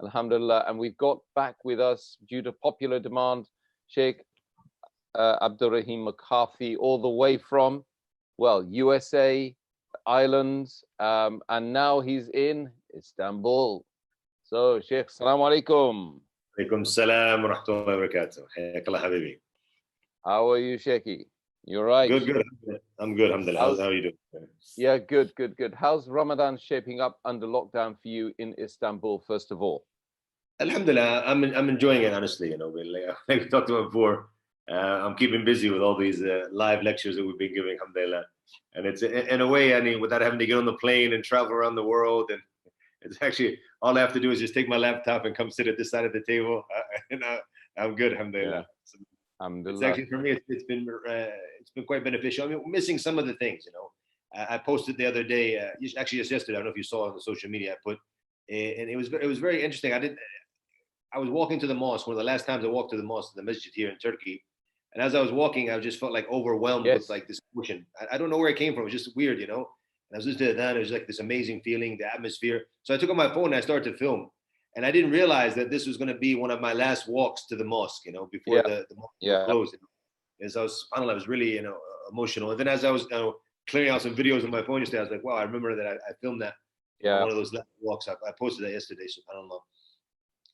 Alhamdulillah. And we've got back with us, due to popular demand, Sheikh Abdur Raheem McCarthy, all the way from, well, USA, islands, and now he's in Istanbul. So, Sheikh, Assalamu alaikum. Alaikum salam wa rahmatullahi wa barakatuh. Hayak Allah habibi. How are you, Sheikhi? You're right. Good. I'm good, alhamdulillah. How are you doing? Yeah, good. How's Ramadan shaping up under lockdown for you in Istanbul, first of all? Alhamdulillah, I'm enjoying it, honestly. You know, like we talked about before, I'm keeping busy with all these live lectures that we've been giving, alhamdulillah. And it's in a way, I mean, without having to get on the plane and travel around the world, and it's actually all I have to do is just take my laptop and come sit at this side of the table, and I'm good, alhamdulillah. Yeah. So it's actually, for me, it's been quite beneficial. I mean, we're missing some of the things, you know. I posted the other day, actually just yesterday. I don't know if you saw on the social media I put, and it was very interesting. I was walking to the mosque, one of the last times I walked to the mosque, the masjid here in Turkey. And as I was walking, I just felt like overwhelmed with like this emotion. I don't know where it came from. It was just weird, you know. And I was listening to that. It was like this amazing feeling, the atmosphere. So I took out my phone and I started to film. And I didn't realize that this was going to be one of my last walks to the mosque, you know, before the mosque closed. As I was, I was really, you know, emotional. And then as I was clearing out some videos on my phone yesterday, I was like, wow, I remember that I filmed that. Yeah. One of those last walks. I posted that yesterday, subhanAllah.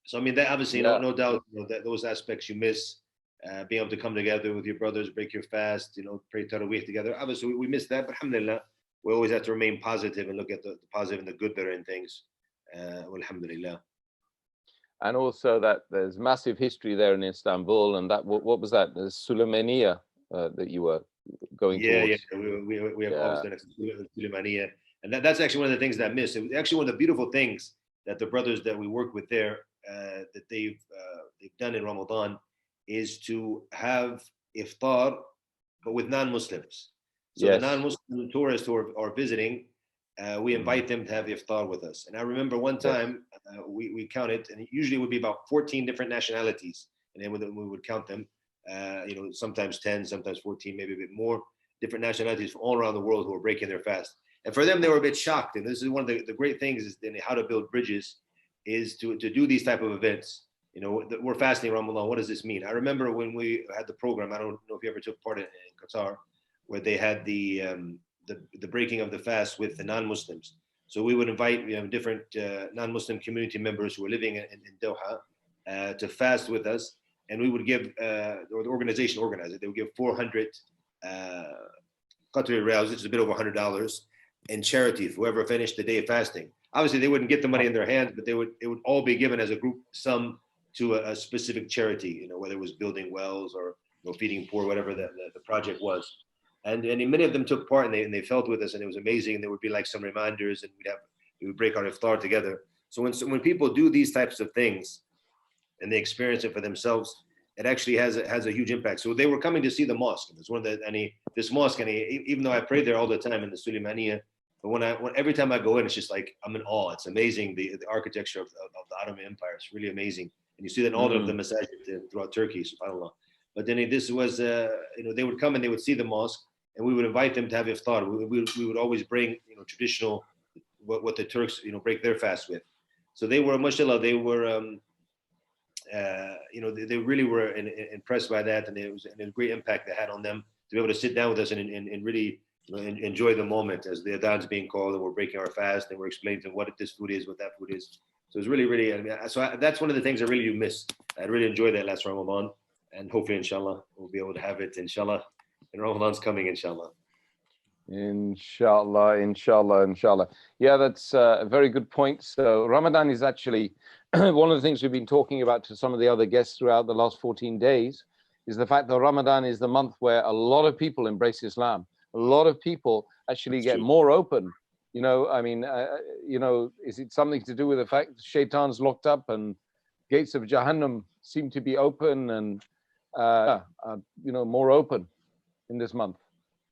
So, I mean, that obviously, no doubt, you know, that those aspects you miss, being able to come together with your brothers, break your fast, you know, pray Taraweeh together. Obviously, we miss that, but alhamdulillah, we always have to remain positive and look at the positive and the good that are in things. Alhamdulillah. And also that there's massive history there in Istanbul, and that what was that? The Suleymaniye that you were going towards. Yeah, we have obviously Suleymaniye, and that's actually one of the things that I miss. It was actually one of the beautiful things that the brothers that we work with there that they've done in Ramadan is to have iftar, but with non-Muslims. So the non-Muslim tourists who are visiting, we invite them to have iftar with us. And I remember one time we counted, and it usually would be about 14 different nationalities, and then we would count them. You know, sometimes 10, sometimes 14, maybe a bit more different nationalities from all around the world who are breaking their fast. And for them, they were a bit shocked. And this is one of the great things is in how to build bridges is to do these type of events. You know, we're fasting Ramadan. What does this mean? I remember when we had the program, I don't know if you ever took part in Qatar, where they had the breaking of the fast with the non-Muslims. So we would invite different non-Muslim community members who were living in Doha to fast with us, and we would give, or the organization organized it, they would give 400 Qatari riyals, which is a bit over $100, in charity for whoever finished the day of fasting. Obviously, they wouldn't get the money in their hands, but it would all be given as a group sum to a specific charity, you know, whether it was building wells or feeding poor, whatever the project was. And many of them took part, and they felt with us, and it was amazing. And there would be like some reminders, and we would break our iftar together. So when people do these types of things, and they experience it for themselves, it actually has a huge impact. So they were coming to see the mosque. And it's one of this mosque, and even though I prayed there all the time in the Suleymaniye, but every time I go in, it's just like I'm in awe. It's amazing the architecture of the Ottoman Empire. It's really amazing, and you see that in all of the masajid throughout Turkey, subhanAllah. But then this was, they would come and they would see the mosque, and we would invite them to have iftar. We would always bring, traditional what the Turks, break their fast with. So they were, mashallah, they were, they really were impressed by that, and it was a great impact that had on them to be able to sit down with us and really enjoy the moment as the adhan's being called, and we're breaking our fast, and we're explaining to them what this food is, what that food is. So it's really, really, that's one of the things I really do miss. I really enjoyed that last Ramadan, and hopefully, inshallah, we'll be able to have it, inshallah, and Ramadan's coming, inshallah. Inshallah. Yeah, that's a very good point. So Ramadan is actually one of the things we've been talking about to some of the other guests throughout the last 14 days is the fact that Ramadan is the month where a lot of people embrace Islam. A lot of people actually get more open. Is it something to do with the fact that Shaitan's locked up and gates of Jahannam seem to be open and, more open in this month?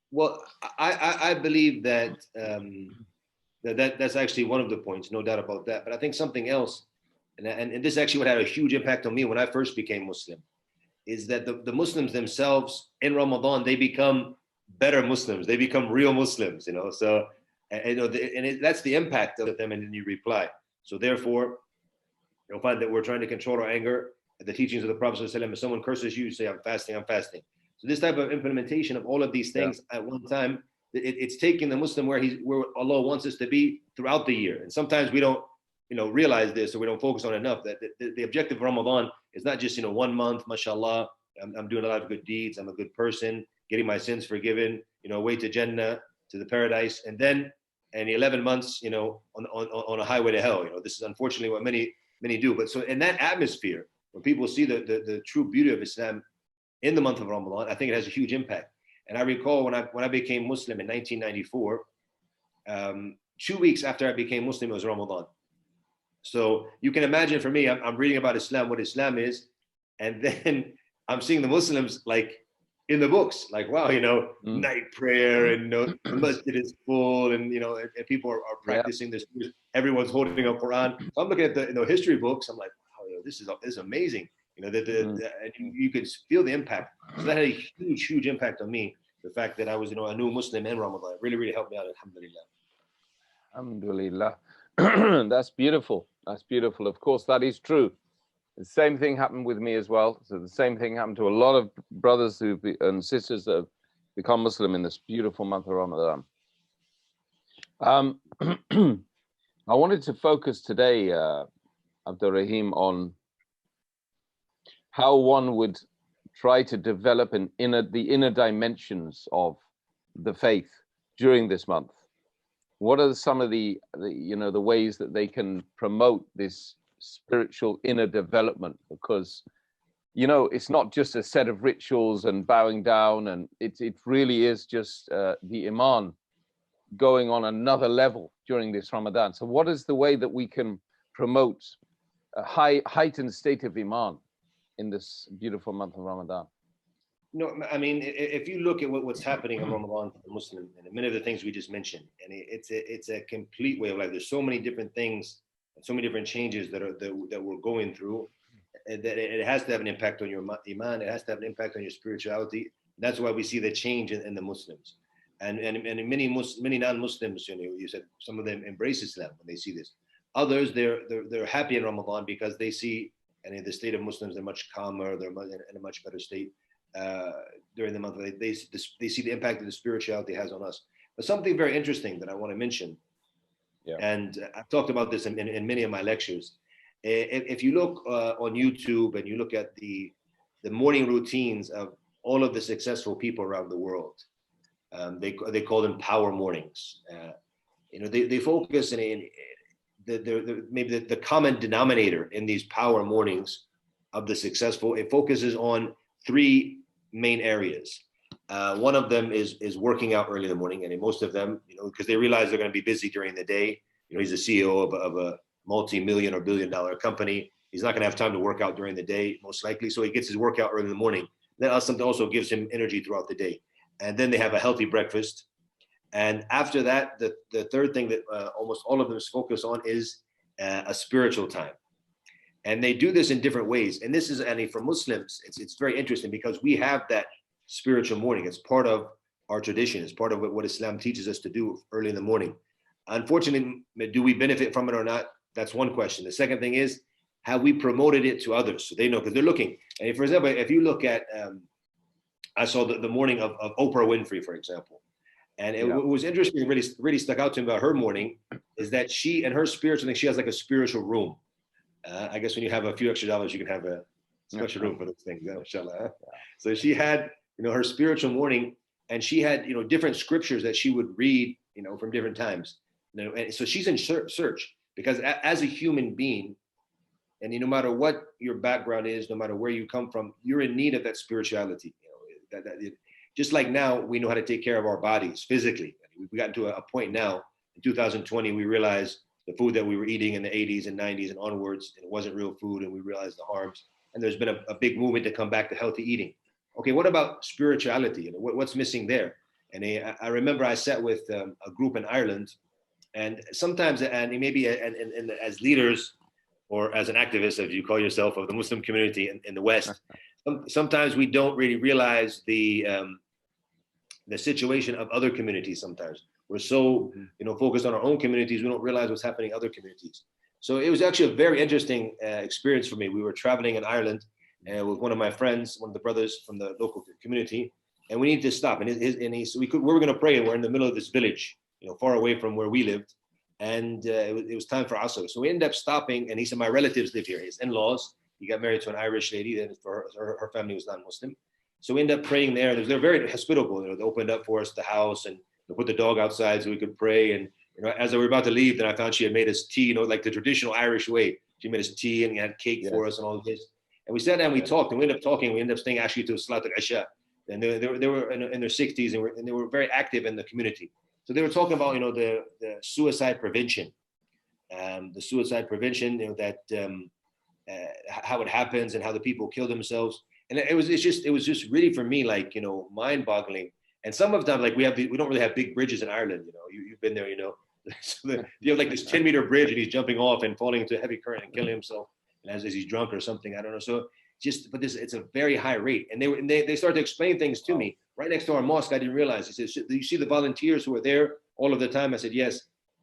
Well, I believe that that's actually one of the points, no doubt about that. But I think something else, and this actually would have a huge impact on me when I first became Muslim, is that the Muslims themselves in Ramadan, they become better Muslims. They become real Muslims, So, that's the impact of them, and then you reply. So therefore, You'll find that we're trying to control our anger. The teachings of the Prophet ﷺ, if someone curses you, you say, I'm fasting, I'm fasting. So this type of implementation of all of these things at one time, it's taking the Muslim where Allah wants us to be throughout the year. And sometimes we don't, realize this, or we don't focus on it enough, that the objective of Ramadan is not just, 1 month, mashallah, I'm doing a lot of good deeds, I'm a good person, getting my sins forgiven, way to Jannah, to the paradise, and then 11 months, on a highway to hell. This is unfortunately what many do. But so in that atmosphere, when people see the true beauty of Islam in the month of Ramadan, I think it has a huge impact. And I recall when I became Muslim in 1994, 2 weeks after I became Muslim, it was Ramadan. So you can imagine for me, I'm reading about Islam, what Islam is, and then I'm seeing the Muslims like in the books, like, wow, night prayer, and the masjid is full, and and people are practicing this. Everyone's holding a Quran. So I'm looking at the history books. I'm like, wow, this is amazing. And you could feel the impact. So that had a huge impact on me. The fact that I was a new Muslim in Ramadan really helped me out. Alhamdulillah. Alhamdulillah. That's beautiful. That's beautiful. Of course, that is true. The same thing happened with me as well. So the same thing happened to a lot of brothers and sisters that have become Muslim in this beautiful month of Ramadan. I wanted to focus today, Abdur Raheem, on how one would try to develop the inner dimensions of the faith during this month. What are some of the ways that they can promote this spiritual inner development? Because it's not just a set of rituals and bowing down, and it really is just the iman going on another level during this Ramadan. So what is the way that we can promote a heightened state of iman in this beautiful month of Ramadan? I mean, if you look at what's happening in Ramadan for the Muslim, and many of the things we just mentioned, and it's a complete way of life. There's so many different things, so many different changes that we're going through, that it has to have an impact on your iman. It has to have an impact on your spirituality. That's why we see the change in the Muslims, and many non-Muslims. You said some of them embrace Islam when they see this. Others, they're happy in Ramadan because they see, and in the state of Muslims, they're much calmer. They're in a much better state. During the month, they see the impact that the spirituality has on us. But something very interesting that I want to mention, and I've talked about this in many of my lectures. If you look on YouTube and you look at the morning routines of all of the successful people around the world, they call them power mornings. They focus maybe the common denominator in these power mornings of the successful. It focuses on 3 main areas. One of them is working out early in the morning, and most of them, because they realize they're going to be busy during the day. He's the CEO of a multi-million or billion-dollar company. He's not going to have time to work out during the day, most likely. So he gets his workout early in the morning. That also gives him energy throughout the day. And then they have a healthy breakfast. And after that, the third thing that almost all of them focus on is a spiritual time. And they do this in different ways. And this is, for Muslims, it's very interesting because we have that spiritual morning. It's part of our tradition. It's part of what Islam teaches us to do early in the morning. Unfortunately, do we benefit from it or not? That's one question. The second thing is, have we promoted it to others so they know? Because they're looking. And for example, if you look at, I saw the morning of Oprah Winfrey, for example. And it was interesting, really stuck out to me about her morning, is that she and her spiritual thing, she has like a spiritual room. I guess when you have a few extra dollars, you can have a special room for those things. Inshallah. So she had, her spiritual morning, and she had, different scriptures that she would read, from different times. And so she's in search because as a human being, and no matter what your background is, no matter where you come from, you're in need of that spirituality. Just like now, we know how to take care of our bodies physically. We've gotten to a point now in 2020, we realized the food that we were eating in the 80s and 90s and onwards, and it wasn't real food, and we realized the harms. And there's been a big movement to come back to healthy eating. Okay, what about spirituality? What's missing there? And I remember I sat with a group in Ireland, and sometimes, and maybe as leaders or as an activist, as you call yourself, of the Muslim community in the West, sometimes we don't really realize the situation of other communities. Sometimes we're so focused on our own communities, we don't realize what's happening in other communities. So it was actually a very interesting experience for me. We were traveling in Ireland with one of my friends, one of the brothers from the local community, and we needed to stop. And so we were going to pray, and we're in the middle of this village, far away from where we lived, and it was time for Asr. So we ended up stopping, and he said, my relatives live here, his in-laws. He got married to an Irish lady, and her family was non-Muslim. So we ended up praying there. They're very hospitable. They opened up for us the house, and they put the dog outside so we could pray. And as we were about to leave, then I found she had made us tea, like the traditional Irish way. She made us tea and had cake for us and all of this. And we sat down, we talked, and we ended up talking. We ended up staying actually to Salat al-Isha. And they were in their 60s, and they were very active in the community. So they were talking about, the suicide prevention, how it happens and how the people kill themselves. And it was just really for me, like, mind-boggling. And some of them, like we don't really have big bridges in Ireland. You've been there, So you have like this 10-meter bridge, and he's jumping off and falling into a heavy current and killing himself, and as he's drunk or something, I don't know. So it's a very high rate. And they started to explain things to me right next to our mosque. I didn't realize. He said, "Do you see the volunteers who are there all of the time?" I said, "Yes."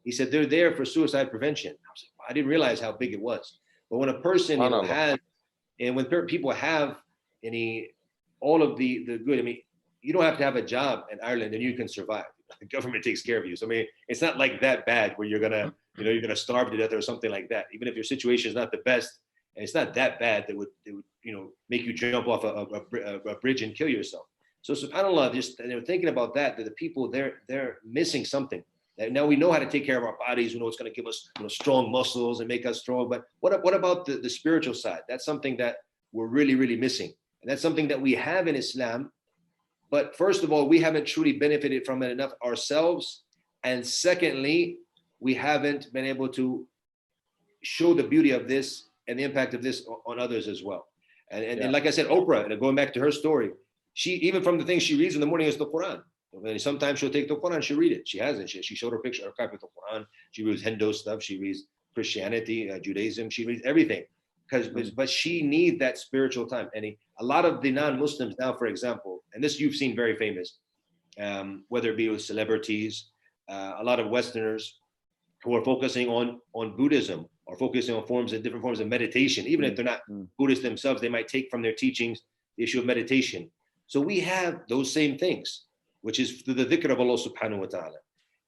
He said, "They're there for suicide prevention." I was like, I didn't realize how big it was. But when a person has, and when people have all of the good, I mean, you don't have to have a job in Ireland and you can survive. The government takes care of you. So I mean, it's not like that bad where you're gonna starve to death or something like that. Even if your situation is not the best, and it's not that bad that would make you jump off a bridge and kill yourself. So subhanAllah, just thinking about that the people they're missing something. Now we know how to take care of our bodies. We know it's going to give us strong muscles and make us strong. But what about the spiritual side? That's something that we're really, really missing. And that's something that we have in Islam. But first of all, we haven't truly benefited from it enough ourselves. And secondly, we haven't been able to show the beauty of this and the impact of this on others as well. And like I said, Oprah, and going back to her story, she, even from the things she reads in the morning, is the Quran. And sometimes she'll take the Quran, she'll read it. She hasn't. She showed her picture, her copy of the Quran. She reads Hindu stuff. She reads Christianity, Judaism. She reads everything. But she needs that spiritual time. And a lot of the non-Muslims now, for example, and this you've seen very famous, whether it be with celebrities, a lot of Westerners who are focusing on Buddhism or focusing on different forms of meditation. Even if they're not Buddhists themselves, they might take from their teachings the issue of meditation. So we have those same things, which is through the dhikr of Allah subhanahu wa ta'ala.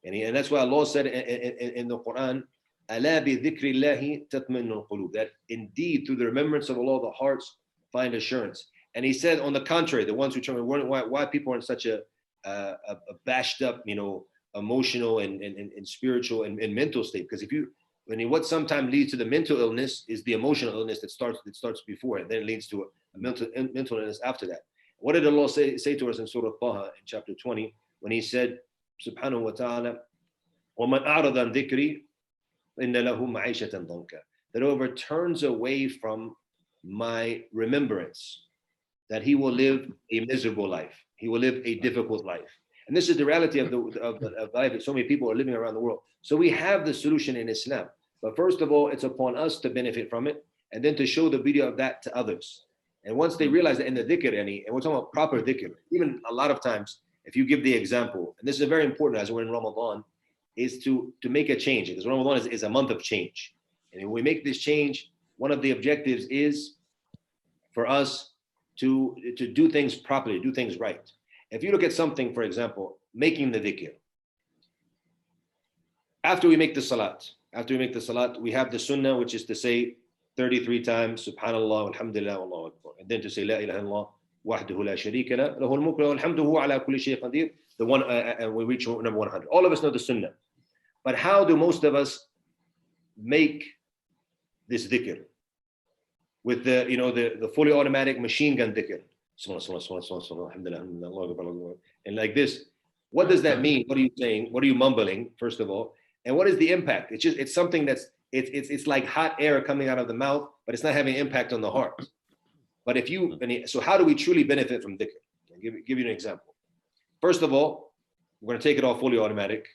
And that's why Allah said in the Quran, أَلَا بِذِكْرِ اللَّهِ تَطْمَئِنُّ الْقُلُوبُ, that indeed through the remembrance of Allah, the hearts find assurance. And he said, on the contrary, the ones who turn, why people are in such a bashed up, emotional and spiritual and mental state. Because what sometimes leads to the mental illness is the emotional illness that starts before it. Then it leads to a mental illness after that. What did Allah say to us in Surah Taha in chapter 20 when He said, Subhanahu wa Taala, وَمَنْ أَعْرَضَ عَنْ ذِكْرِي إِنَّ لَهُ مَعِيشَةً ضَنْكًا, that whoever turns away from my remembrance, that he will live a miserable life. He will live a difficult life. And this is the reality of life that so many people are living around the world. So we have the solution in Islam. But first of all, it's upon us to benefit from it, and then to show the beauty of that to others. And once they realize that in the dhikr, and we're talking about proper dhikr, even a lot of times, if you give the example, and this is very important as we're in Ramadan, is to make a change, because Ramadan is a month of change. And when we make this change, one of the objectives is for us to do things properly, do things right. If you look at something, for example, making the dhikr, after we make the salat, we have the sunnah, which is to say 33 times, Subhanallah, Alhamdulillah, Allahu Akbar. And then to say, La ilaha illallah, wahdahu la sharika la, lahul mulku wa alhamduhu ala kulli shay'in qadir. The one, and we reach number 100. All of us know the sunnah. But how do most of us make this dhikr? With the fully automatic machine gun dhikr. And like this. What does that mean? What are you saying? What are you mumbling, first of all? And what is the impact? It's something that's it's like hot air coming out of the mouth, but it's not having an impact on the heart. But so how do we truly benefit from dhikr? I'll give you an example. First of all, we're going to take it all fully automatic,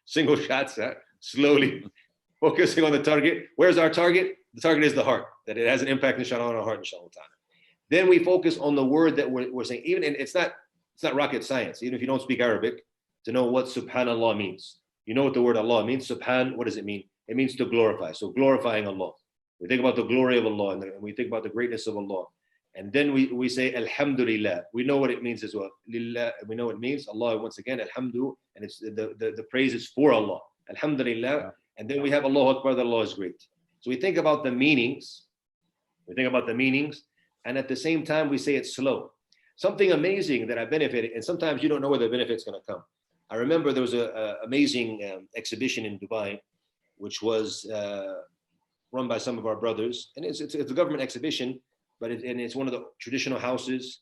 single shots, slowly, focusing on the target. Where's our target? The target is the heart, that it has an impact, inshallah, on our heart, inshallah. Then we focus on the word that we're saying, and it's not rocket science, even if you don't speak Arabic, to know what subhanallah means. You know what the word Allah means. Subhan, what does it mean? it means to glorify. So glorifying Allah. We think about the glory of Allah, and we think about the greatness of Allah. And then we say Alhamdulillah. We know what it means as well. Lillah, we know what it means. Allah, once again, Alhamdu, and it's the praise is for Allah. Alhamdulillah. Yeah. And then we have Allahu Akbar, that Allah is great. So we think about the meanings. And at the same time, we say it slow. Something amazing that I benefited, and sometimes you don't know where the benefit's going to come. I remember there was an amazing exhibition in Dubai, which was run by some of our brothers. And it's a government exhibition, but it's one of the traditional houses.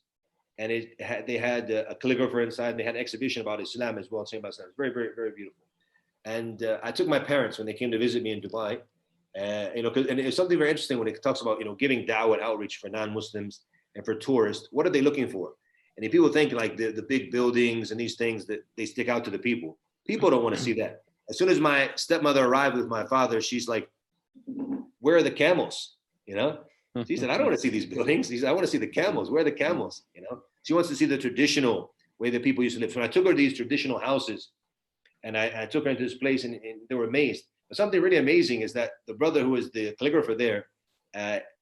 And they had a calligrapher inside, and they had an exhibition about Islam as well, saying about Islam. It's very, very, very beautiful. And I took my parents when they came to visit me in Dubai. And it's something very interesting when it talks about, giving da'wah and outreach for non-Muslims and for tourists. What are they looking for? And if people think like the big buildings and these things that they stick out to the people don't want to see that. As soon as my stepmother arrived with my father, she's like, where are the camels? She said, I don't want to see these buildings. She said, I want to see the camels. Where are the camels? She wants to see the traditional way that people used to live. So when I took her to these traditional houses, and I took her into this place, and they were amazed. But something really amazing is that the brother who was the calligrapher there,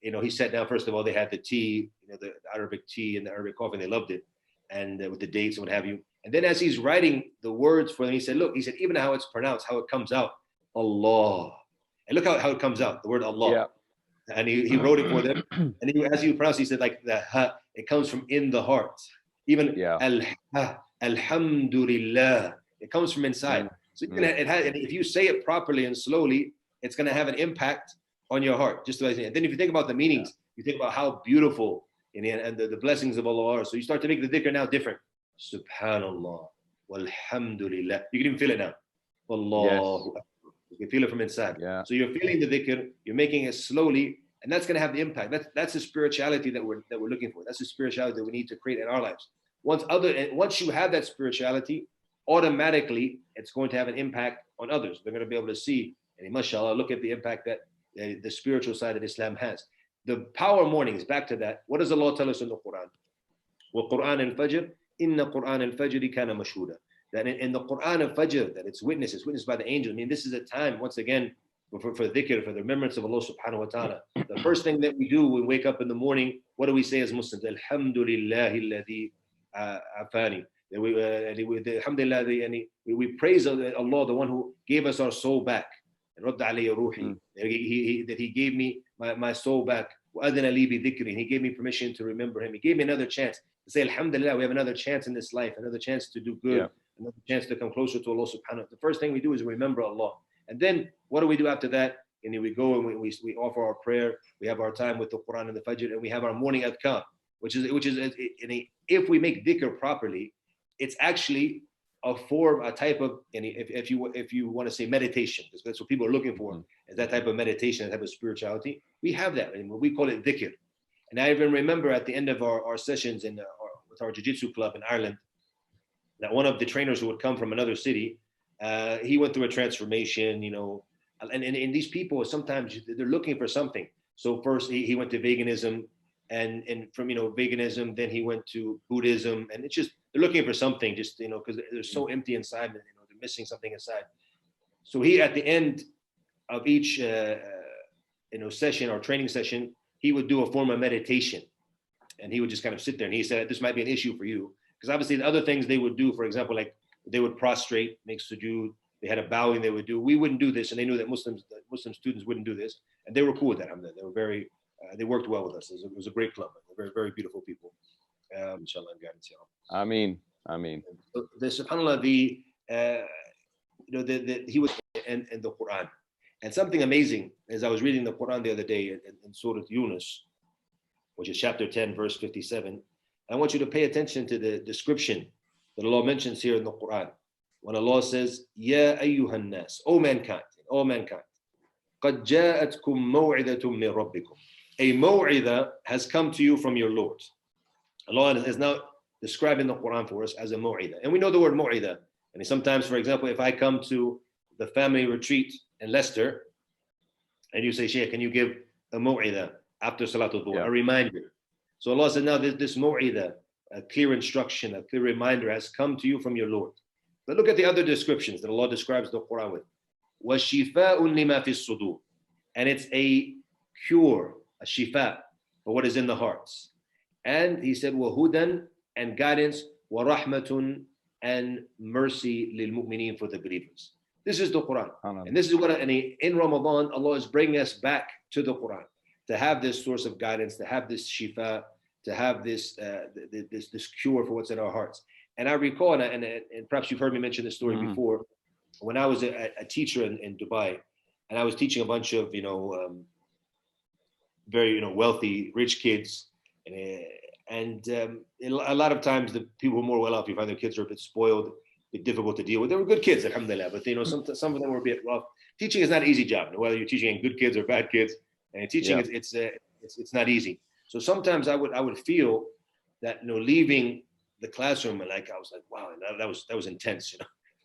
he sat down. First of all, they had the tea, the Arabic tea and the Arabic coffee, and they loved it, and with the dates and what have you. And then as he's writing the words for them, he said, look, he said, even how it's pronounced, how it comes out, Allah. And look how it comes out, the word Allah. Yeah. And he wrote it for them. And as he pronounced, he said, like the ha, it comes from in the heart. Even Alhamdulillah, it comes from inside. So and if you say it properly and slowly, it's going to have an impact on your heart. Just as and then if you think about the meanings, you think about how beautiful and the blessings of Allah are. So you start to make the dhikr now different. Subhanallah, walhamdulillah. You can even feel it now. Allahu Akbar. You can feel it from inside. Yeah. So you're feeling the dhikr, you're making it slowly, and that's going to have the impact. That's the spirituality that we're looking for. That's the spirituality that we need to create in our lives. Once you have that spirituality, automatically it's going to have an impact on others. They're going to be able to see, and mashallah, look at the impact that the spiritual side of Islam has. The power mornings, back to that. What does Allah tell us in the Quran? وَقُرْآنَ الْفَجْرِ إِنَّ قُرْآنَ الْفَجْرِ كَانَ مَشْهُودًا. That in the Quran of Fajr, that it's witnessed by the angels. I mean, this is a time, once again, for dhikr, for the remembrance of Allah subhanahu wa ta'ala. The first thing that we do when we wake up in the morning, what do we say as Muslims? Alhamdulillahi alladhi afani. We praise Allah, the one who gave us our soul back. That He gave me my soul back. He gave me permission to remember Him. He gave me another chance to say, Alhamdulillah, we have another chance in this life, another chance to do good, another chance to come closer to Allah subhanahu wa ta'ala. The first thing we do is remember Allah. And then what do we do after that? And then we go and we offer our prayer. We have our time with the Quran and the Fajr, and we have our morning adhkar, which is if we make dhikr properly, it's actually a form, a type of, and if you want to say meditation, because that's what people are looking for, is that type of meditation, that type of spirituality. We have that, and we call it dhikr. And I even remember at the end of our sessions with our jiu-jitsu club in Ireland, that one of the trainers who would come from another city, he went through a transformation, and these people, sometimes they're looking for something. So first he went to veganism, and from veganism, then he went to Buddhism, and it's just they're looking for something, just because they're so empty inside, they're missing something inside. So he, at the end of each session or training session, he would do a form of meditation, and he would just kind of sit there, and he said, this might be an issue for you, because obviously the other things they would do, for example, like they would prostrate, make sujood, they had a bowing they would do. We wouldn't do this, and they knew that Muslim students wouldn't do this, and they were cool with that. They were very they worked well with us. It was a great club. They're very, very beautiful people. Inshallah, and guidance. Ameen. The subhanallah, he was in the Quran, and something amazing as I was reading the Quran the other day in Surah Yunus, which is chapter 10, verse 57. I want you to pay attention to the description that Allah mentions here in the Quran. When Allah says, "Ya ayyuhan nas, O mankind, قَدْ جَاءَتْكُمْ مَوْعِدَةٌ مِّن رَبِّكُمْ." A maw'idah has come to you from your Lord. Allah is now describing the Quran for us as a maw'idah. And we know the word maw'idah. And sometimes, for example, if I come to the family retreat in Leicester, and you say, Shaykh, can you give a maw'idah after Salatul Dhuhr, a reminder? So Allah said, now this maw'idah, a clear instruction, a clear reminder has come to you from your Lord. But look at the other descriptions that Allah describes the Quran with. وَشِفَاءٌ لِمَا فِي الصُّدُورِ. And it's a cure, a shifa, for what is in the hearts. And he said, وَهُدًى, and guidance, وَرَحْمَةٌ, and mercy لِلْمُؤْمِنِينَ, for the believers. This is the Quran. And this is what, in Ramadan, Allah is bringing us back to the Quran, to have this source of guidance, to have this shifa, to have this this cure for what's in our hearts. And I recall, and perhaps you've heard me mention this story before, when I was a teacher in Dubai, and I was teaching a bunch of very wealthy, rich kids, and a lot of times the people who are more well off, you find their kids are a bit spoiled, a bit difficult to deal with. They were good kids, alhamdulillah, but some of them were a bit rough. Teaching is not an easy job, whether you're teaching good kids or bad kids. And teaching it's not easy. So sometimes I would feel that leaving the classroom, like I was like, wow, that was intense.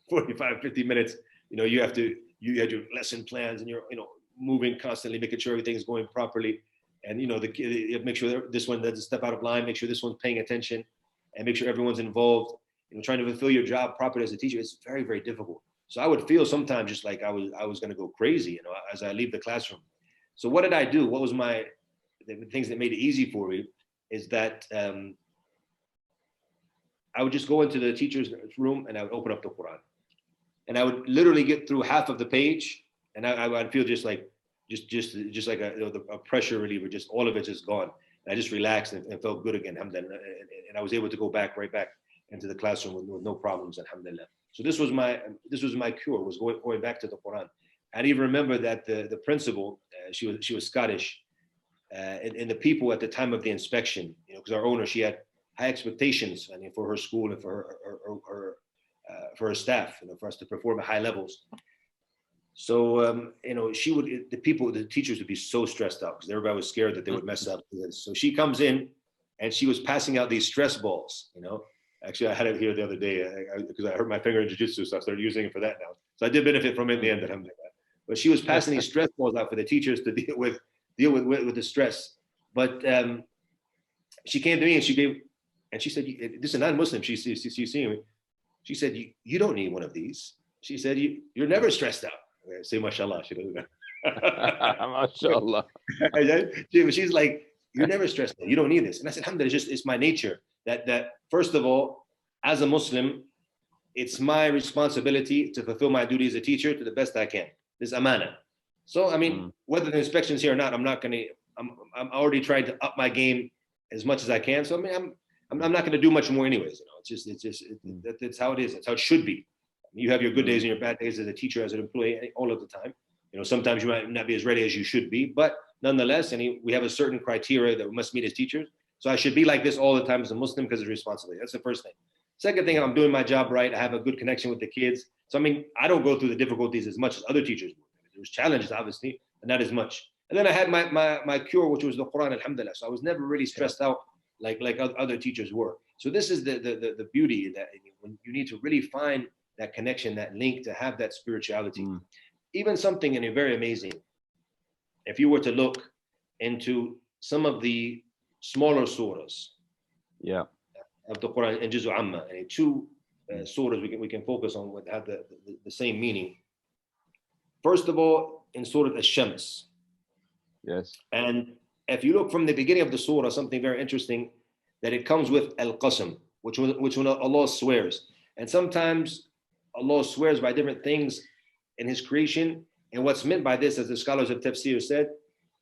45, 50 minutes. You had your lesson plans, and you're moving constantly, making sure everything's going properly. And you have to make sure that this one doesn't step out of line, make sure this one's paying attention, and make sure everyone's involved. Trying to fulfill your job properly as a teacher is very, very difficult. So I would feel sometimes just like I was going to go crazy, as I leave the classroom. So what did I do? What was the things that made it easy for me is that I would just go into the teacher's room and I would open up the Quran, and I would literally get through half of the page, and I would feel just like a pressure reliever, just all of it just gone. And I just relaxed and felt good again, alhamdulillah. And I was able to go right back into the classroom with no problems, alhamdulillah. So this was my cure, was going back to the Quran. I even remember that the principal, she was Scottish, and the people at the time of the inspection, because our owner, she had high expectations, for her school and for her staff, for us to perform at high levels. So the teachers would be so stressed out because everybody was scared that they would mess up. So she comes in, and she was passing out these stress balls. Actually, I had it here the other day because I hurt my finger in jiu-jitsu, so I started using it for that now. So I did benefit from it in the end, alhamdulillah. But she was passing these stress balls out for the teachers to deal with the stress. But she came to me and she said, "This is a non-Muslim." She's seeing me. She said, "You don't need one of these." She said, "You're never stressed out." I say, "Mashallah." She doesn't know. Mashallah. She's like, "You're never stressed out. You don't need this." And I said, "Alhamdulillah, it's my nature that first of all, as a Muslim, it's my responsibility to fulfill my duty as a teacher to the best I can. This amana. So whether the inspection's here or not, I'm already trying to up my game as much as I can. So I'm not going to do much more anyways. It's how it is. That's how it should be. You have your good days and your bad days as a teacher, as an employee, all of the time. Sometimes you might not be as ready as you should be, but nonetheless, we have a certain criteria that we must meet as teachers. So I should be like this all the time as a Muslim because it's responsibility. That's the first thing. Second thing, I'm doing my job right. I have a good connection with the kids. So I don't go through the difficulties as much as other teachers would. There's challenges, obviously, but not as much. And then I had my cure, which was the Quran, alhamdulillah. So I was never really stressed out like other teachers were. So this is the beauty, that when you need to really find that connection, that link, to have that spirituality. Even something very amazing. If you were to look into some of the smaller surahs of the Quran in Juz' Amma, and two surahs we can focus on that have the same meaning. First of all, in Surah Ash-Shams. Yes. And if you look from the beginning of the surah, something very interesting, that it comes with Al-Qasam, which when Allah swears. And sometimes Allah swears by different things in His creation. And what's meant by this, as the scholars of Tafsir said,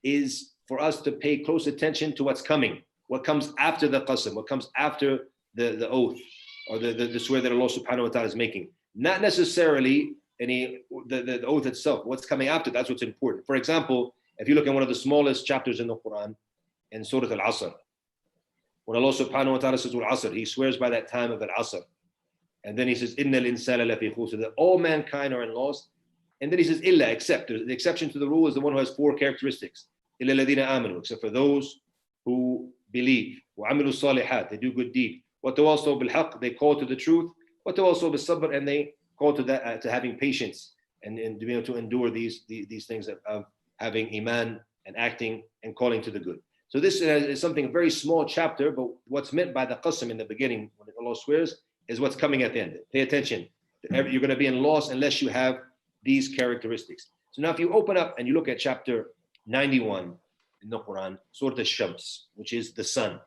is for us to pay close attention to what's coming, what comes after the Qasam, what comes after the oath, or the swear that Allah subhanahu wa ta'ala is making. Not necessarily the oath itself, what's coming after, that's what's important. For example, if you look at one of the smallest chapters in the Quran, in Surah Al-Asr, when Allah subhanahu wa ta'ala says Al-Asr, He swears by that time of Al-Asr. And then He says, إِنَّ الْإِنسَانَ لَفِي خُسْرٍ, that all mankind are in loss. And then He says, إِلَّا, except. The exception to the rule is the one who has four characteristics. إِلَّا الَّذِينَ آمَنُوا, except for those who believe. وَعَمِلُوا الصَّالِحَاتِ, they do good deed. وَتَوَاصَوْا بِالْحَقِّ, they call to the truth. وَتَوَاصَوْا بِالصَّبْرِ, and they call to that, to having patience and to be able to endure these things of having iman and acting and calling to the good. So this is something, a very small chapter, but what's meant by the qasam in the beginning, when Allah swears, is what's coming at the end. Pay attention. You're going to be in loss unless you have these characteristics. So now if you open up and you look at chapter 91 in the Quran, Surah Al-Shams, which is the sun.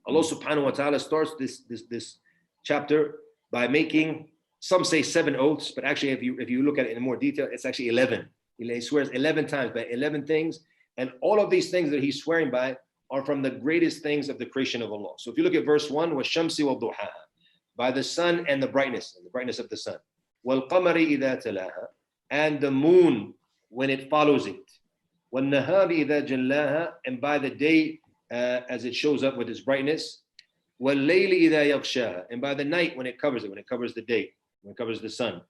Allah subhanahu wa ta'ala starts this chapter by making, some say 7 oaths, but actually if you look at it in more detail, it's actually 11. He swears 11 times by 11 things, and all of these things that he's swearing by are from the greatest things of the creation of Allah. So if you look at verse 1, وَالشَّمْسِ وَالضُّحَاهَا, by the sun and the brightness of the sun. وَالْقَمَرِ إِذَا تَلَاهَا, and the moon when it follows it. وَالنَّهَارِ إِذَا جَلَّاهَا, and by the day as it shows up with its brightness. وَاللَّيْلِ إِذَا يَغْشَاهَا, and by the night when it covers the day, when it covers the sun.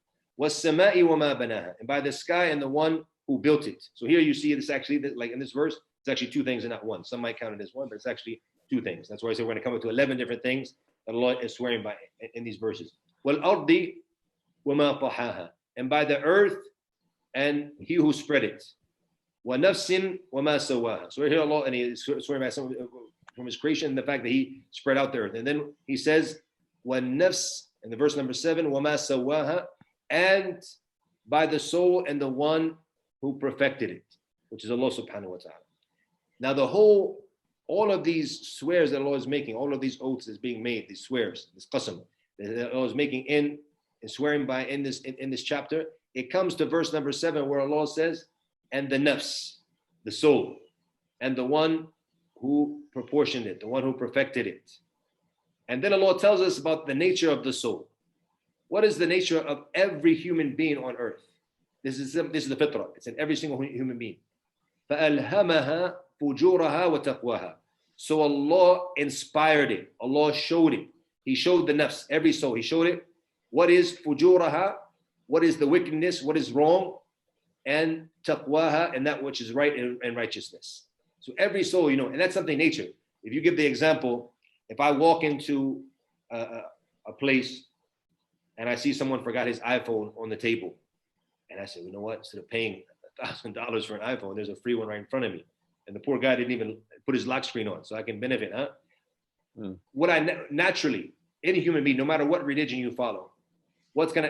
وَالسَّمَاءِ وَمَا بَنَاهَا, and by the sky and the one who built it. So here you see this actually, like in this verse, it's actually 2 things and not one. Some might count it as one, but it's actually 2 things. That's why I said we're going to come up to 11 different things that Allah is swearing by in these verses. وَالْأَرْضِ وَمَا طَحَاهَا, and by the earth and he who spread it. وَنَفْسٍ وَمَا سَوَّاهَا. So here Allah, and he is swearing by some from his creation, the fact that he spread out the earth. And then he says, وَالنَّفْسِ, in the verse number 7, وَمَا سَوَّاهَا, and by the soul and the one who perfected it, which is Allah subhanahu wa ta'ala. Now all of these swears that Allah is making, all of these oaths is being made, these swears, this qasam that Allah is making in swearing by in this chapter, it comes to verse number 7 where Allah says, and the nafs, the soul, and the one who proportioned it, the one who perfected it. And then Allah tells us about the nature of the soul. What is the nature of every human being on earth? This is the fitrah. It's in every single human being. فَأَلْهَمَهَا فُجُورَهَا وَتَقْوَاهَا. So Allah inspired it. Allah showed it. He showed the nafs, every soul. He showed it. What is fujuraha? What is the wickedness? What is wrong? And taqwaha, and that which is right and righteousness. So every soul, and that's something nature. If you give the example, if I walk into a place and I see someone forgot his iPhone on the table, and I say, you know what? Instead of paying $1,000 for an iPhone, there's a free one right in front of me. And the poor guy didn't even put his lock screen on, so I can benefit, huh? What I naturally, any human being, no matter what religion you follow, what's your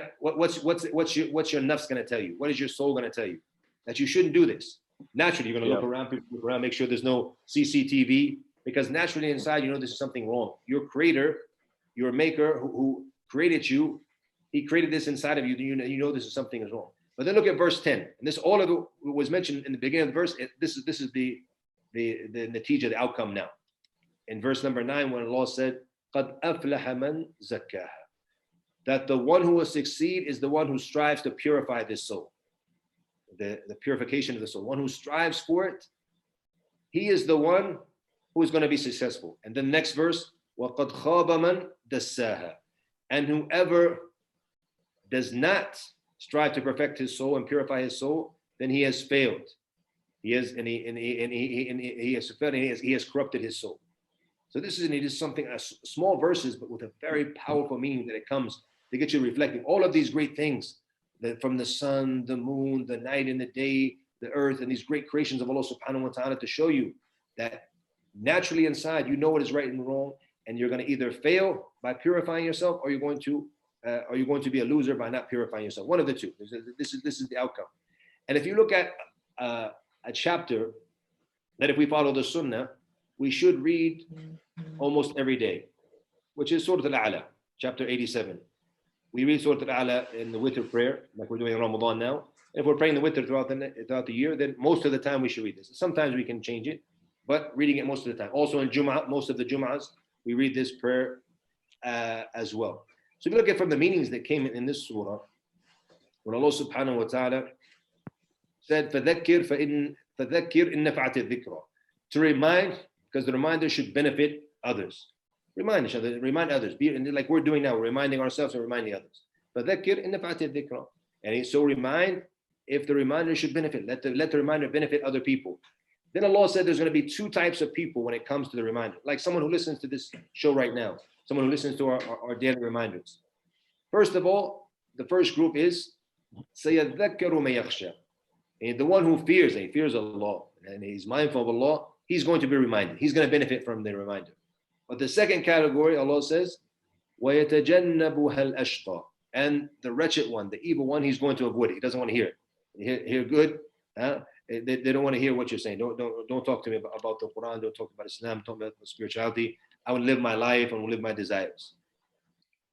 nafs gonna tell you? What is your soul gonna tell you? That you shouldn't do this. Naturally, you're gonna look around, make sure there's no CCTV, because naturally inside, this is something wrong. Your creator, your maker who created you, he created this inside of you. You know this is something is wrong. But then look at verse 10. And this all of it was mentioned in the beginning of the verse. This is the natija, the outcome now. In verse number 9, when Allah said, قَدْ أَفْلَحَ مَنْ زَكَّاهَا, that the one who will succeed is the one who strives to purify this soul. The purification of the soul. One who strives for it, he is the one who is going to be successful. And then next verse, وَقَدْ خَابَ مَنْ دَسَّاهَا, and whoever does not strive to perfect his soul and purify his soul, then he has failed. He has failed, and he has corrupted his soul. So this is something, small verses, but with a very powerful meaning that it comes to get you reflecting. All of these great things, from the sun, the moon, the night and the day, the earth, and these great creations of Allah subhanahu wa ta'ala, to show you that naturally inside, you know what is right and wrong, and you're going to either fail by purifying yourself, or you're going to be a loser by not purifying yourself. One of the two. This is the outcome. And if you look at a chapter that, if we follow the sunnah, we should read almost every day, which is Surah Al-A'la, chapter 87. We read Surah Al-A'la in the witr prayer, like we're doing in Ramadan now. If we're praying the witr throughout the year, then most of the time we should read this. Sometimes we can change it, but reading it most of the time. Also in Jum'ah, most of the Jum'ahs, we read this prayer as well. So if you look at from the meanings that came in this surah, when Allah subhanahu wa ta'ala said, فَذَكِّرْ إِن نَفَعَتِ الذِّكْرَى, to remind, because the reminder should benefit others. Remind each other, remind others. Like we're doing now, we're reminding ourselves and reminding others. فَذَكِّرْ إِن نَفَعَتِ الذِّكْرَى, and so remind if the reminder should benefit. Let the reminder benefit other people. Then Allah said there's going to be 2 types of people when it comes to the reminder. Like someone who listens to this show right now, someone who listens to our daily reminders. First of all, the first group is سَيَذَّكَّرُ مَن يَخْشَى, and the one who fears, and he fears Allah, and he's mindful of Allah, he's going to be reminded. He's going to benefit from the reminder. But the second category, Allah says, وَيَتَجَنَّبُهَا الْأَشْقَى, And the wretched one, the evil one, he's going to avoid it. He doesn't want to hear it. Hear good, they don't want to hear what you're saying. Don't talk to me about the Quran. Don't talk about Islam. Talk about spirituality. I want to live my life. I want to live my desires.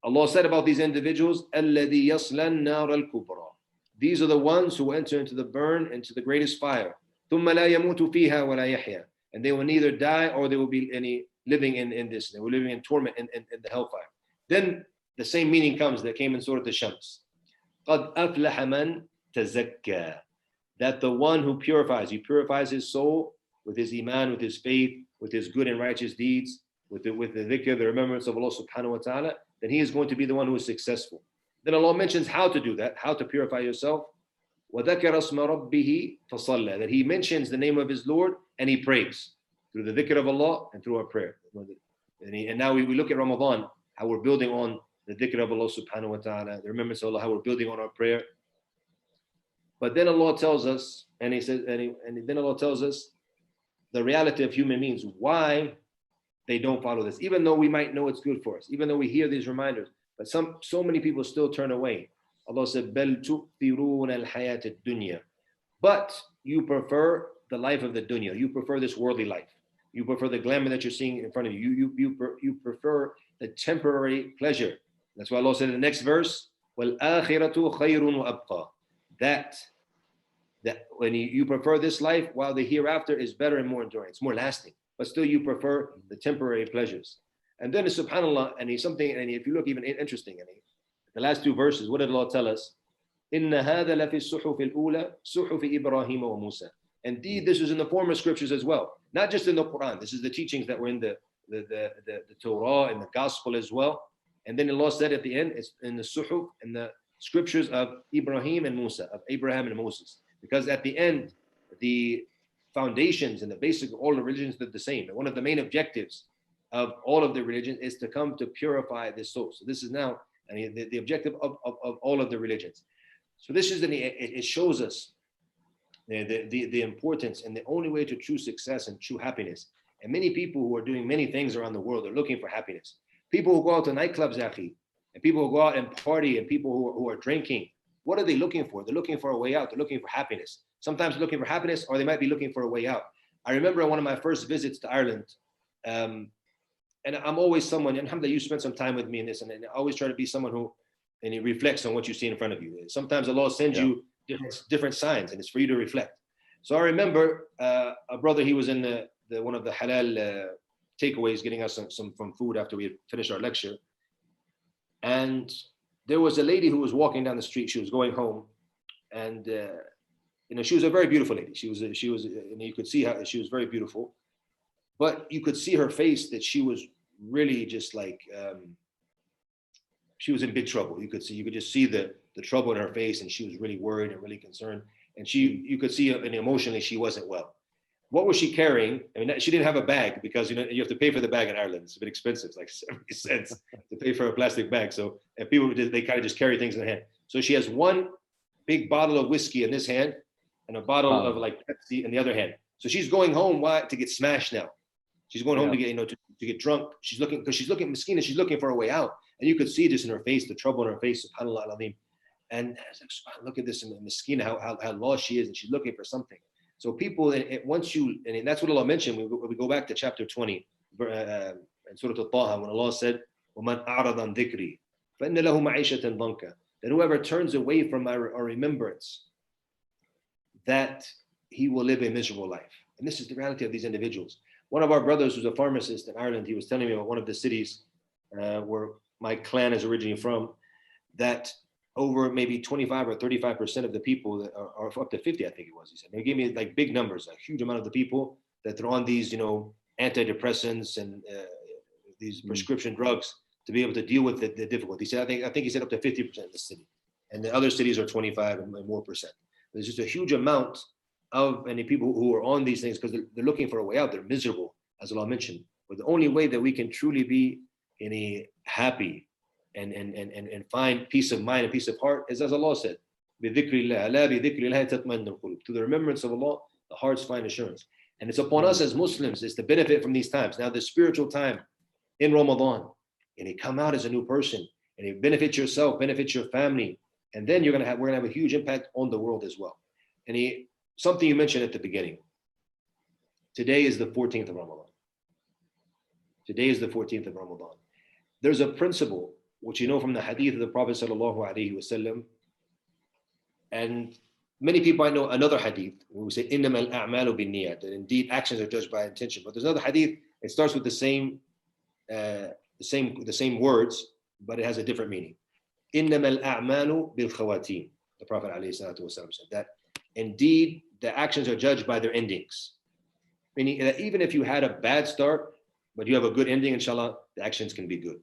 Allah said about these individuals, الَّذِي يَصْلَى النَّارَ الْكُبْرَى. These are the ones who enter into the burn, into the greatest fire. ثُمَّ لَا يَمُوتُ فِيهَا وَلَا يَحْيَى. And they will neither die or they will be living in this. They were living in torment in the hellfire. Then the same meaning comes that came in Surah Al-Shams. قَدْ أَفْلَحَ مَنْ تَزَكَّى. That the one who purifies, he purifies his soul with his iman, with his faith, with his good and righteous deeds, with the dhikr, the remembrance of Allah subhanahu wa ta'ala, then he is going to be the one who is successful. Then Allah mentions how to do that, how to purify yourself. وَذَكَرَ اسْمَ رَبِّهِ فَصَلَّى. That he mentions the name of his Lord and he prays through the dhikr of Allah and through our prayer. And now we look at Ramadan, how we're building on the dhikr of Allah subhanahu wa ta'ala, the remembrance of Allah, how we're building on our prayer. But then Allah tells us, and He says, and then Allah tells us the reality of human beings, why they don't follow this, even though we might know it's good for us, even though we hear these reminders, but so many people still turn away. Allah said, "Bel tu'thiruna al-hayat ad-dunya." But you prefer the life of the dunya. You prefer this worldly life. You prefer the glamour that you're seeing in front of you. You prefer the temporary pleasure. That's why Allah said in the next verse, "Wal-akhiratu khayrun wa abqa." That when you prefer this life, while the hereafter is better and more enduring, it's more lasting. But still, you prefer the temporary pleasures. And then, subhanAllah, and if you look even interesting, the last two verses, what did Allah tell us? إِنَّ هَذَا لَفِي الصُّحُفِ الْأُولَى صُحُفِ إِبْرَاهِيمَ وَمُوسَى. Indeed, this is in the former scriptures as well, not just in the Quran. This is the teachings that were in the Torah and the Gospel as well. And then Allah said at the end, it's in the suhuf, in the scriptures of Ibrahim and Musa, of Abraham and Moses. Because at the end, the foundations and the basic of all the religions are the same. And one of the main objectives of all of the religions is to come to purify the soul. So this is now the objective of all of the religions. So this is it shows us the importance and the only way to true success and true happiness. And many people who are doing many things around the world are looking for happiness. People who go out to nightclubs, Akhi, and people who go out and party, and people who are drinking, what are they looking for? They're looking for a way out. They're looking for happiness. Sometimes they're looking for happiness, or they might be looking for a way out. I remember one of my first visits to Ireland, and I'm always someone, and alhamdulillah, you spent some time with me in this, and I always try to be someone who he reflects on what you see in front of you. Sometimes Allah sends you different signs, and it's for you to reflect. So I remember a brother, he was in the one of the halal takeaways, getting us some food after we had finished our lecture. And there was a lady who was walking down the street. She was going home, and she was a very beautiful lady. She was, and you could see how she was very beautiful, but you could see her face that she was really just like she was in big trouble. You could just see the trouble in her face, and she was really worried and really concerned. And you could see, and emotionally, she wasn't well. What was she carrying? I mean, she didn't have a bag, because you have to pay for the bag in Ireland. It's a bit expensive. It's like 70 cents to pay for a plastic bag. So and people, they kind of just carry things in their hand. So she has one big bottle of whiskey in this hand and a bottle of like Pepsi in the other hand. So she's going home to get smashed now. She's going home to get to get drunk. She's looking Meskina, she's looking for a way out. And you could see this in her face, the trouble in her face, subhanAllah al-azim. And I was like, look at this in Meskina, how lost she is, and she's looking for something. So people, and that's what Allah mentioned when we go back to chapter 20, in Surah Al-Taha, when Allah said, وَمَنْ أَعْرَضَ عَنْ ذِكْرِي فَإِنَّ لَهُ مَعِيشَةً ضَنْكًا. That whoever turns away from our remembrance, that he will live a miserable life. And this is the reality of these individuals. One of our brothers who's a pharmacist in Ireland, he was telling me about one of the cities where my clan is originally from, that over maybe 25 or 35% of the people that are up to 50, I think it was, he said. They gave me like big numbers, a huge amount of the people that are on these, antidepressants and these prescription drugs to be able to deal with the difficulty. He said, I think he said up to 50% of the city. And the other cities are 25 and more percent. There's just a huge amount of any people who are on these things because they're looking for a way out. They're miserable, as Allah mentioned. But the only way that we can truly be happy and find peace of mind and peace of heart is, as Allah said, to the remembrance of Allah, the hearts find assurance. And it's upon us as Muslims is to benefit from these times. Now, the spiritual time in Ramadan, and come out as a new person, and it benefits yourself, benefits your family, and then we're gonna have a huge impact on the world as well. And something you mentioned at the beginning. Today is the 14th of Ramadan. Today is the 14th of Ramadan. There's a principle which you know from the hadith of the Prophet sallallahu alaihi wasallam, and many people I know another hadith where we say إِنَّمَا الْأَعْمَالُ بِالنِّيَّاتِ, that indeed actions are judged by intention. But there's another hadith. It starts with the same words, but it has a different meaning. إِنَّمَا الْأَعْمَالُ بِالْخَوَاتِيمِ. The Prophet ﷺ said that indeed the actions are judged by their endings. Meaning that even if you had a bad start, but you have a good ending, inshallah, the actions can be good.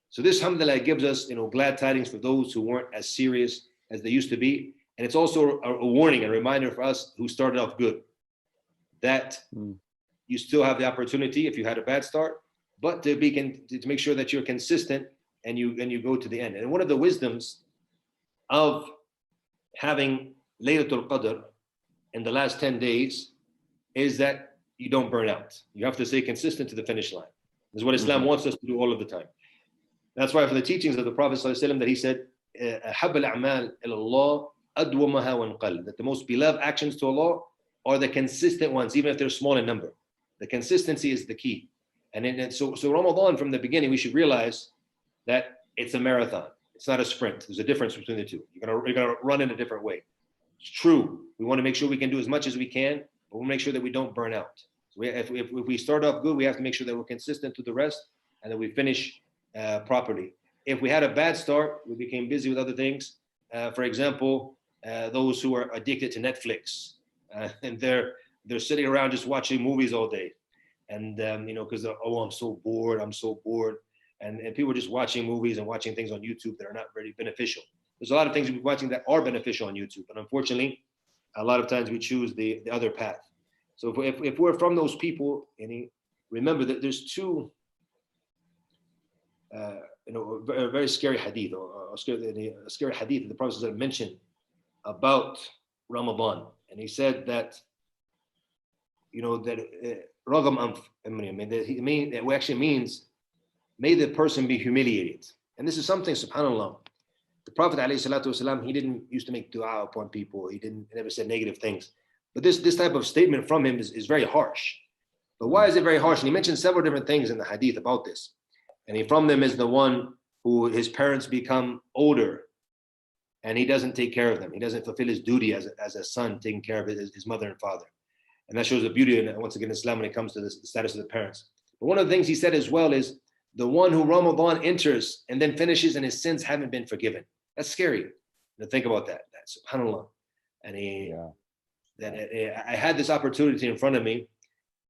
So this, alhamdulillah, gives us, glad tidings for those who weren't as serious as they used to be. And it's also a warning, a reminder for us who started off good, that you still have the opportunity if you had a bad start, but to make sure that you're consistent and you go to the end. And one of the wisdoms of having Laylatul Qadr in the last 10 days is that you don't burn out. You have to stay consistent to the finish line. This is what Islam wants us to do all of the time. That's why for the teachings of the Prophet ﷺ that he said, أَحَبَّ الْأَعْمَالِ إِلَى اللَّهِ أَدْوَمَهَا وَانْقَلَّ, that the most beloved actions to Allah are the consistent ones, even if they're small in number. The consistency is the key. And so Ramadan, from the beginning, we should realize that it's a marathon. It's not a sprint. There's a difference between the two. You're gonna run in a different way. It's true. We want to make sure we can do as much as we can, but we'll make sure that we don't burn out. So if we start off good, we have to make sure that we're consistent to the rest and that we finish properly. If we had a bad start, we became busy with other things. For example, those who are addicted to Netflix, and they're sitting around just watching movies all day, and because I'm so bored, and people are just watching movies and watching things on YouTube that are not very beneficial. There's a lot of things we're watching that are beneficial on YouTube, but unfortunately, a lot of times we choose the other path. So if we're from those people, remember that there's two, a very scary hadith, or a scary hadith that the Prophet mentioned about Ramadan, and he said that, that ragam anf, that actually means may the person be humiliated. And this is something, subhanAllah, the Prophet ﷺ, he didn't used to make dua upon people. He never said negative things. But this type of statement from him is very harsh. But why is it very harsh? And he mentioned several different things in the hadith about this. And from them is the one who his parents become older and he doesn't take care of them. He doesn't fulfill his duty as a son, taking care of his mother and father. And that shows the beauty, and once again, Islam when it comes to the status of the parents. But one of the things he said as well is the one who Ramadan enters and then finishes and his sins haven't been forgiven. That's scary to think about that. SubhanAllah. And I had this opportunity in front of me,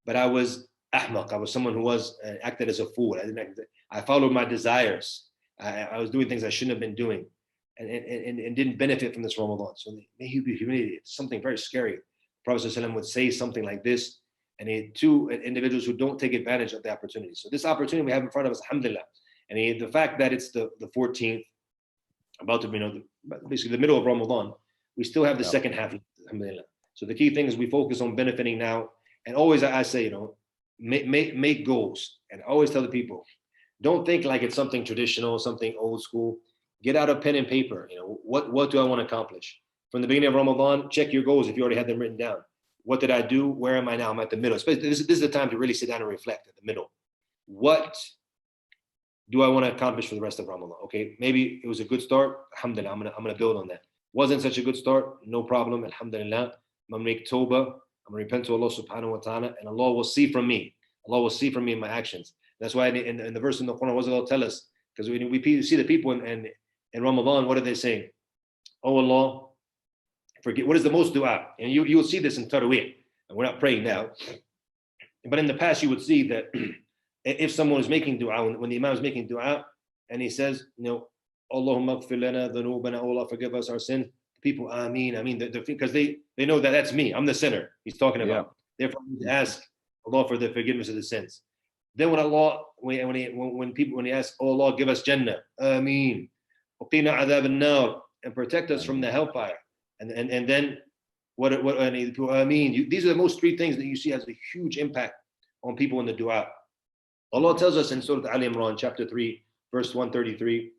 but I was ahmaq. I was someone who was acted as a fool. I followed my desires. I was doing things I shouldn't have been doing, and didn't benefit from this Ramadan. So may he be humiliated. It's something very scary. Prophet ﷺ would say something like this, and to individuals who don't take advantage of the opportunity. So this opportunity we have in front of us, alhamdulillah. And the fact that it's the 14th, about to be, basically the middle of Ramadan, we still have the second half, alhamdulillah. So the key thing is we focus on benefiting now. And always I say, make goals. And I always tell the people, don't think like it's something traditional, something old school. Get out a pen and paper. What do I want to accomplish? From the beginning of Ramadan, check your goals if you already have them written down. What did I do? Where am I now? I'm at the middle. This is the time to really sit down and reflect at the middle. What do I want to accomplish for the rest of Ramadan? Okay, maybe it was a good start. Alhamdulillah, I'm gonna build on that. Wasn't such a good start, no problem. Alhamdulillah, I'm gonna make tawbah. I'm gonna repent to Allah subhanahu wa ta'ala, and Allah will see from me. Allah will see from me in my actions. That's why in the verse in the Quran, what does Allah tell us? Because we see the people in Ramadan, what are they saying? Oh Allah, forget. What is the most dua? And you will see this in Taraweeh, and we're not praying now. But in the past, you would see that if someone is making dua, when the Imam is making dua, and he says, Allahumma gfir lana dhunubana, Allah forgive us our sin. People, Ameen, because they know that that's me. I'm the sinner he's talking about. Yeah. Therefore, we ask Allah for the forgiveness of the sins. Then when he asks, oh Allah, give us Jannah, Ameen, Uqina adhab an-nar, and protect us from the hellfire. And then Ameen. These are the most three things that you see has a huge impact on people in the dua. Allah tells us in Surah Al Imran, chapter 3, verse 133,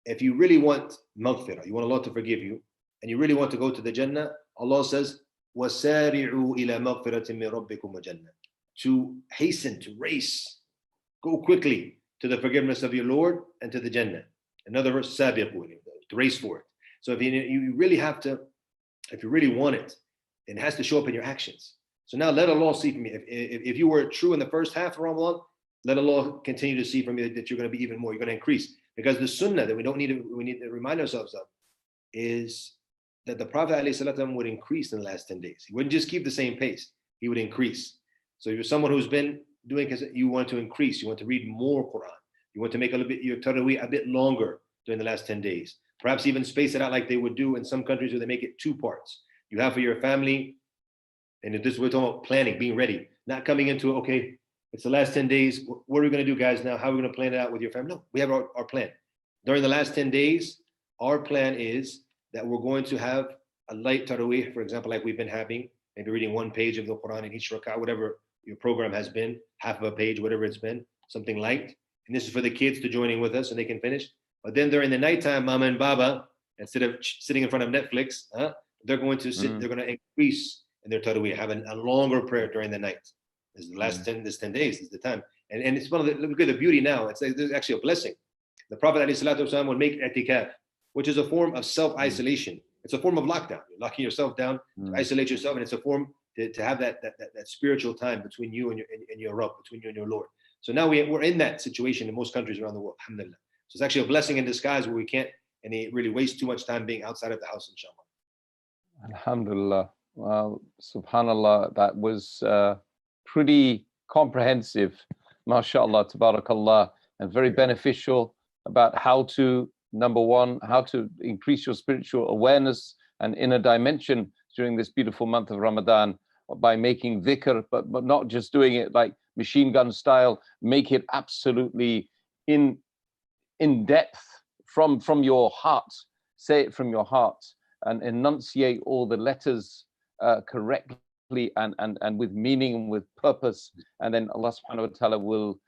if you really want maghfirah, you want Allah to forgive you, and you really want to go to the Jannah, Allah says, وَسَارِعُوا إِلَى مَغْفِرَةٍ مِّن رَبِّكُمْ وَجَنَّةٍ. To hasten, to race, go quickly to the forgiveness of your Lord and to the Jannah. Another verse, سَابِقُوا, to race for it. So if you really have to, if you really want it, it has to show up in your actions. So now let Allah see from you. If you were true in the first half of Ramadan, let Allah continue to see from you that you're going to be even more, you're going to increase. Because the sunnah that we need to remind ourselves of is that the Prophet ﷺ would increase in the last 10 days. He wouldn't just keep the same pace, he would increase. So if you're someone who's been doing, you want to increase, you want to read more Quran, you want to make a little bit your taraweeh a bit longer during the last 10 days. Perhaps even space it out like they would do in some countries where they make it 2 parts. You have for your family, and this we're talking about planning, being ready, not coming into, okay, it's the last 10 days. What are we going to do, guys, now? How are we going to plan it out with your family? No, we have our plan. During the last 10 days, our plan is that we're going to have a light taraweeh, for example, like we've been having, maybe reading 1 page of the Quran in each rak'ah, whatever your program has been, half of a page, whatever it's been, something light. And this is for the kids to join in with us so they can finish. But then during the nighttime, Mama and Baba, instead of sitting in front of Netflix, they're going to sit, they're going to increase in their taraweeh, have a longer prayer during the night. This is the last 10 days is the time. And it's one of the, look at the beauty now. It's like, there's actually a blessing. The Prophet ﷺ would make i'tikaf, which is a form of self-isolation. It's a form of lockdown. You're locking yourself down to isolate yourself, and it's a form to have that spiritual time between you and your Rabb, between you and your Lord. So now we're in that situation in most countries around the world, alhamdulillah. So it's actually a blessing in disguise where we can't really waste too much time being outside of the house, inshallah. Alhamdulillah. Well, subhanallah, that was pretty comprehensive, mashallah, tabarakallah, and very beneficial about how to, number one, how to increase your spiritual awareness and inner dimension during this beautiful month of Ramadan by making dhikr, but not just doing it like machine gun style, make it absolutely in depth from your heart, say it from your heart and enunciate all the letters correctly and with meaning and with purpose, and then Allah subhanahu wa ta'ala will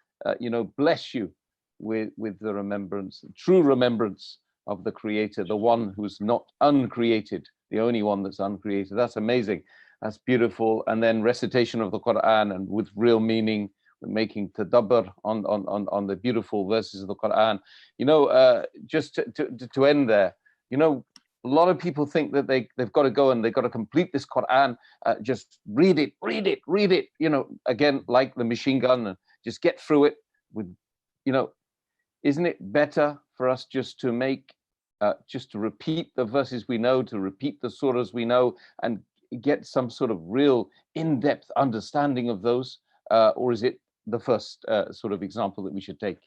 bless you with the remembrance, true remembrance of the Creator, the one who's not uncreated, the only one that's uncreated. That's amazing. That's beautiful. And then recitation of the Quran and with real meaning, making tadabbur on the beautiful verses of the Quran. Just to end there, a lot of people think that they've got to go and they've got to complete this Quran, just read it, again, like the machine gun, and just get through it with, isn't it better for us just to repeat the verses we know, to repeat the surahs we know, and get some sort of real in-depth understanding of those? Or is it the first sort of example that we should take?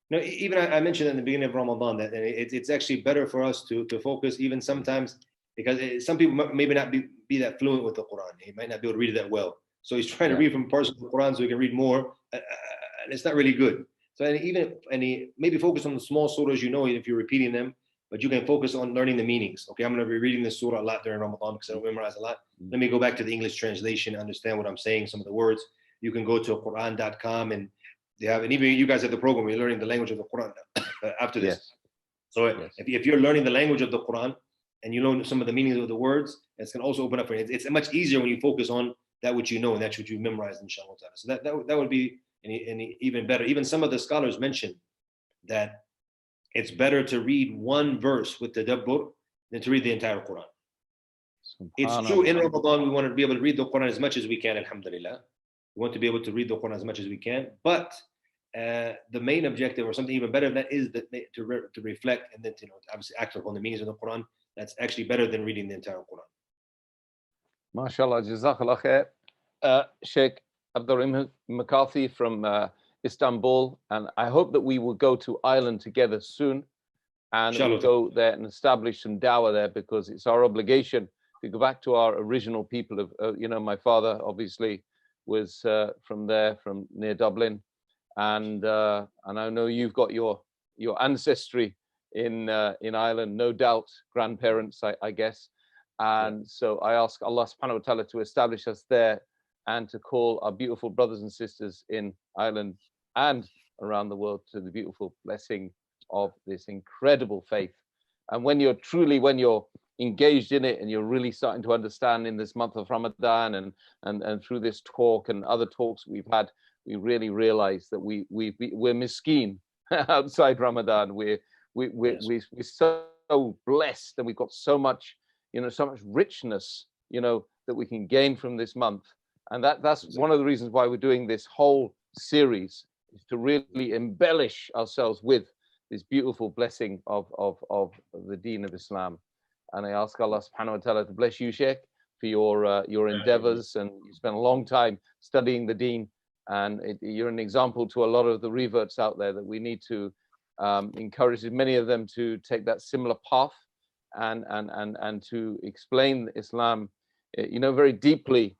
No, even I mentioned in the beginning of Ramadan that it's actually better for us to focus even sometimes, because some people maybe not be that fluent with the Quran. He might not be able to read it that well. So he's trying to read from parts of the Quran so he can read more, and it's not really good. So he maybe focus on the small surahs, if you're repeating them, but you can focus on learning the meanings. Okay, I'm going to be reading this surah a lot during Ramadan because I don't memorize a lot. Let me go back to the English translation, understand what I'm saying, some of the words. You can go to Quran.com and they have, and even you guys have the program where you're learning the language of the Quran after this. Yes. So if you're learning the language of the Quran and you learn some of the meanings of the words, it's going to also open up for you. It's much easier when you focus on that which you know and that's what you memorized, inshallah. So that would be even better. Even some of the scholars mention that it's better to read one verse with tadabbur than to read the entire Quran. It's true, in Ramadan we want to be able to read the Quran as much as we can, alhamdulillah. We want to be able to read the Quran as much as we can, but the main objective, or something even better than that, is to reflect and then to obviously act upon the meanings of the Quran. That's actually better than reading the entire Quran. MashaAllah, Jazakallah khair. Sheikh Abdur McCarthy from Istanbul, and I hope that we will go to Ireland together soon, and we'll go there and establish some dawah there, because it's our obligation to go back to our original people of, my father obviously was from there, from near Dublin, and I know you've got your ancestry in Ireland, no doubt, grandparents, I guess, and so I ask Allah subhanahu wa ta'ala to establish us there and to call our beautiful brothers and sisters in Ireland and around the world to the beautiful blessing of this incredible faith. And when you're engaged in it and you're really starting to understand in this month of Ramadan and through this talk and other talks we've had, we really realize that we're miskeen outside Ramadan. We're so blessed, and we've got so much, so much richness, that we can gain from this month. And that's one of the reasons why we're doing this whole series, is to really embellish ourselves with this beautiful blessing of the Deen of Islam. And I ask Allah subhanahu wa ta'ala to bless you, Sheikh, for your endeavors. And you spent a long time studying the Deen, and you're an example to a lot of the reverts out there that we need to encourage many of them to take that similar path and to explain Islam, very deeply,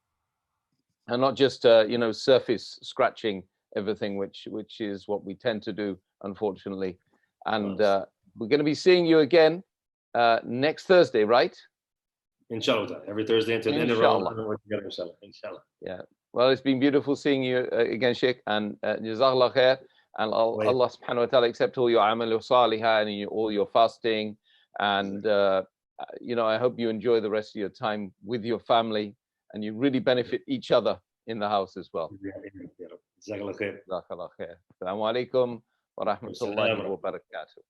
and not just surface scratching everything, which is what we tend to do, unfortunately. And we're going to be seeing you again next Thursday, right? Inshallah, every Thursday until the end of Ramadan, we're together, inshallah. Inshallah. Yeah. Well, it's been beautiful seeing you again, Sheikh, and Jazakallah khair. And Allah subhanahu wa ta'ala accept all your amal salihah and all your fasting. And, I hope you enjoy the rest of your time with your family, and you really benefit each other in the house as well. Jazakallah khair. Jazakallah khair. Assalamu alaikum wa rahmatullahi wa barakatuh.